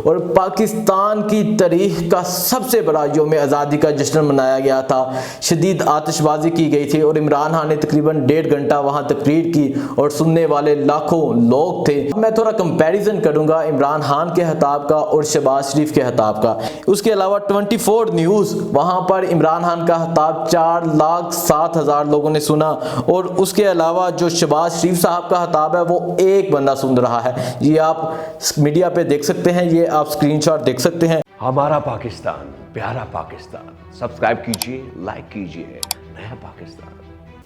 और पाकिस्तान की तारीख का सबसे बड़ा यौम आज़ादी का जश्न मनाया गया था। शदीद आतिशबाजी की गई थी और इमरान खान ने तकरीबन 1.5 घंटा वहां तकरीर की और सुनने वाले लाखों लोग थे। मैं थोड़ा कंपैरिजन करूंगा इमरान खान के खिताब का और शहबाज शरीफ के खिताब का। उसके अलावा 24 न्यूज़ वहां पर इमरान खान का खिताब 4,07,000 लोगों ने सुना और उसके अलावा जो शहबाज शरीफ साहब का खिताब है वो एक बंदा सुन रहा है। ये आप मीडिया पे देख सकते हैं, ये आप स्क्रीनशॉट देख सकते हैं। हमारा पाकिस्तान, प्यारा पाकिस्तान, सब्सक्राइब कीजिए, लाइक कीजिए। नया पाकिस्तान।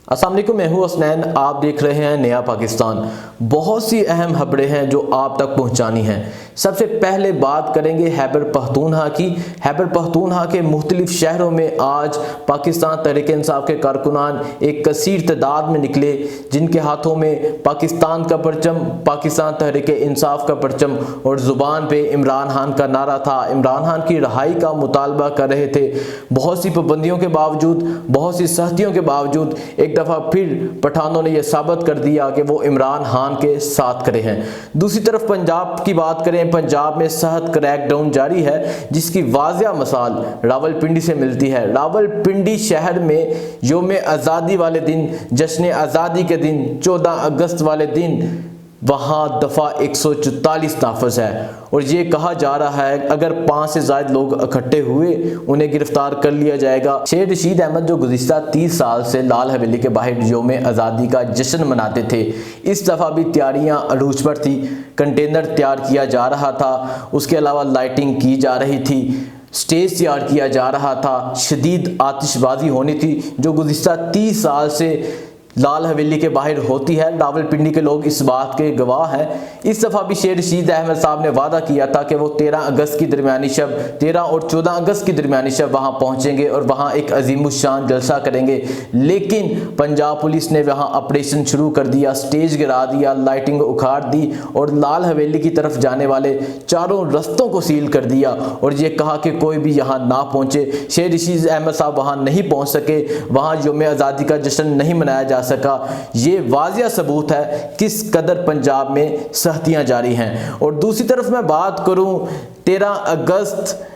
अस्सलाम वालेकुम, मैं हूं हसनैन, आप देख रहे हैं नया पाकिस्तान। बहुत सी अहम खबरें हैं जो आप तक पहुंचानी हैं। सबसे पहले बात करेंगे खैबर पख्तूनख्वा की। खैबर पख्तूनख्वा के मुख्तलिफ शहरों में आज पाकिस्तान तहरीक इंसाफ के कारकुनान एक कसीर तादाद में निकले, जिनके हाथों में पाकिस्तान का परचम, पाकिस्तान तहरीक इंसाफ का परचम और ज़ुबान पे इमरान खान का नारा था। इमरान खान की रिहाई का मुतालबा कर रहे थे। बहुत सी पाबंदियों के बावजूद, बहुत सी सख्तियों के बावजूद एक दफ़ा फिर पठानों ने यह साबित कर दिया कि वो इमरान खान के साथ खड़े हैं। दूसरी तरफ पंजाब की बात करें, पंजाब में सख्त क्रैकडाउन जारी है, जिसकी वाज़िया मिसाल रावलपिंडी से मिलती है। रावलपिंडी शहर में यौम आज़ादी वाले दिन, जश्न आज़ादी के दिन, 14 अगस्त वाले दिन वहाँ दफ़ा 144 नाफज है और ये कहा जा रहा है अगर 5 से ज़्यादा लोग इकट्ठे हुए उन्हें गिरफ्तार कर लिया जाएगा। शेर रशीद अहमद जो गुज़िश्ता 30 साल से लाल हवेली के बाहर यौम आज़ादी का जश्न मनाते थे, इस दफ़ा भी तैयारियां अरूज पर थी। कंटेनर तैयार किया जा रहा था, उसके अलावा लाइटिंग की जा रही थी, स्टेज तैयार किया जा रहा था, शदीद आतिशबाजी होनी थी जो गुज़िश्ता 30 साल से लाल हवेली के बाहर होती है। रावलपिंडी के लोग इस बात के गवाह हैं। इस दफ़ा भी शेर रशीद अहमद साहब ने वादा किया था कि वो 13 अगस्त की दरमियानी शब, 13 और 14 अगस्त की दरमियानी शब वहाँ पहुँचेंगे और वहाँ एक अजीमुशान जलसा करेंगे। लेकिन पंजाब पुलिस ने वहाँ ऑपरेशन शुरू कर दिया, स्टेज गिरा दिया, लाइटिंग उखाड़ दी और लाल हवेली की तरफ जाने वाले चारों रस्तों को सील कर दिया और ये कहा कि कोई भी यहाँ ना पहुँचे। शेर रशीद अहमद साहब वहाँ नहीं पहुँच सके, वहाँ यौम आज़ादी का जश्न नहीं मनाया जा सका। ये वाज़िया सबूत है किस कदर पंजाब में सख्तियां जारी हैं। और दूसरी तरफ मैं बात करूं 13 अगस्त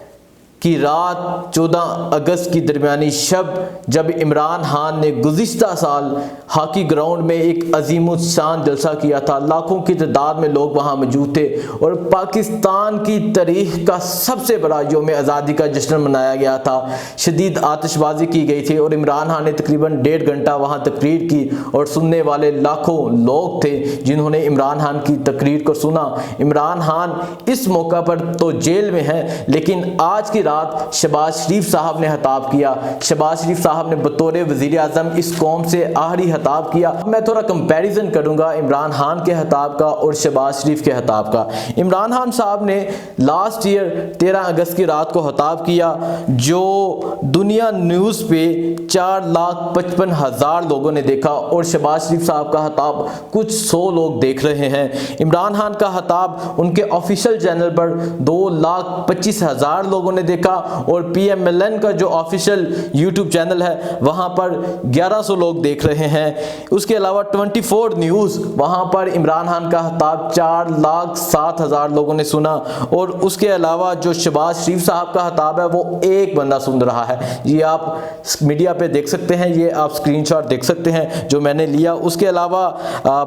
की रात, 14 अगस्त की दरमियानी शब, जब इमरान खान ने गुज़िश्ता साल हॉकी ग्राउंड में एक अजीमुशान जलसा किया था, लाखों की तादाद में लोग वहां मौजूद थे और पाकिस्तान की तारीख का सबसे बड़ा यौम आज़ादी का जश्न मनाया गया था। शदीद आतिशबाजी की गई थी और इमरान खान ने तकरीबन 1.5 घंटा वहां तकरीर की और सुनने वाले लाखों लोग थे जिन्होंने इमरान खान की तकरीर को सुना। इमरान खान इस मौका पर तो जेल में है, लेकिन आज की रात शहबाज शरीफ साहब ने खिताब किया। शहबाज शरीफ साहब ने बतौर वज़ीर आज़म इस कौम से आखिरी खिताब किया। मैं थोड़ा कंपैरिजन करूंगा इमरान खान के खिताब का और शहबाज शरीफ के खिताब का। इमरान खान साहब ने लास्ट ईयर 13 अगस्त की रात को खिताब किया, जो दुनिया न्यूज़ पे 4,55,000 लोगों ने देखा और शहबाज शरीफ साहब का खिताब कुछ 100 लोग देख रहे हैं। इमरान खान का खिताब उनके ऑफिशियल चैनल पर 2,25,000 लोगों ने देखा और PMLN का जो ऑफिशियल यूट्यूब चैनल है वहां पर 1100 लोग देख रहे हैं। उसके अलावा 24 न्यूज़ वहां पर इमरान खान का खिताब 4,07,000 लोगों ने सुना और उसके अलावा जो शहबाज शरीफ साहब का खिताब है वो एक बंदा सुन रहा है। ये आप मीडिया पे देख सकते हैं, ये आप स्क्रीनशॉट देख सकते हैं जो मैंने लिया। उसके अलावा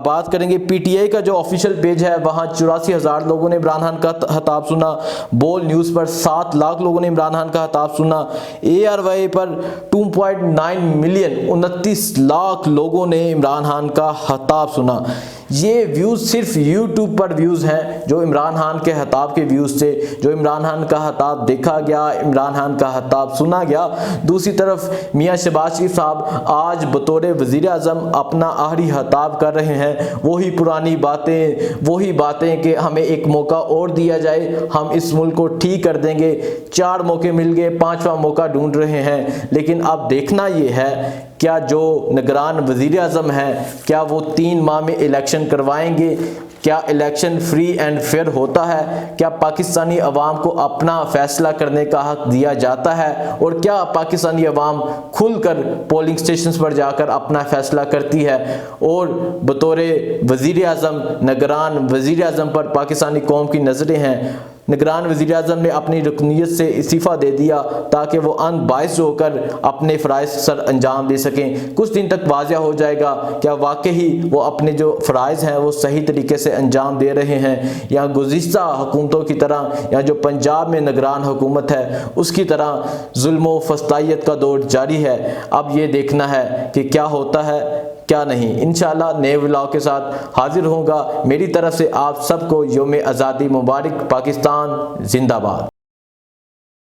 बात करेंगे PTI का जो ऑफिशियल पेज है, वहां 84,000 लोगों ने इमरान खान का खिताब सुना। बोल न्यूज़ पर 7 लाख लोगों ने इमरान खान का खिताब सुना। ARY पर 2.9 मिलियन, 29 लाख लोगों ने इमरान खान का खिताब सुना। ये व्यूज़ सिर्फ यूट्यूब पर व्यूज़ हैं जो इमरान खान के खिताब के व्यूज़ थे, जो इमरान खान का खिताब देखा गया, इमरान खान का खिताब सुना गया। दूसरी तरफ मियाँ शहबाज शरीफ साहब आज बतौर वज़ीर आज़म अपना आखिरी खिताब कर रहे हैं। वही पुरानी बातें कि हमें एक मौका और दिया जाए, हम इस मुल्क को ठीक कर देंगे। 4 मौके मिल गए, 5वां मौका ढूंढ रहे हैं। लेकिन अब देखना ये है क्या जो निगरान वज़ीर आज़म है, क्या वो 3 माह में इलेक्शन करवाएंगे? क्या इलेक्शन फ्री एंड फेयर होता है? क्या पाकिस्तानी अवाम को अपना फैसला करने का हक दिया जाता है? और क्या पाकिस्तानी अवाम खुलकर पोलिंग स्टेशंस पर जाकर अपना फैसला करती है? और बतौर वज़ीर आज़म, निगरान वज़ीर आज़म पर पाकिस्तानी कौम की नज़रें हैं। निगरान वज़ीर आज़म ने अपनी रुकनीत से इस्तीफ़ा दे दिया ताकि वो अनबाइस होकर अपने फ़राइज़ सर अंजाम दे सकें। कुछ दिन तक वाज़ह हो जाएगा क्या वाकई वो अपने जो फ़राइज़ हैं वो सही तरीके से अंजाम दे रहे हैं या गुज़िश्ता हुकूमतों की तरह या जो पंजाब में निगरान हुकूमत है उसकी तरह जुल्म व फस्तायत का दौर जारी है। अब ये देखना है कि क्या होता है क्या नहीं। इंशाल्लाह नए व्लॉग के साथ हाजिर होऊंगा। मेरी तरफ से आप सबको यौम आज़ादी मुबारक। पाकिस्तान जिंदाबाद।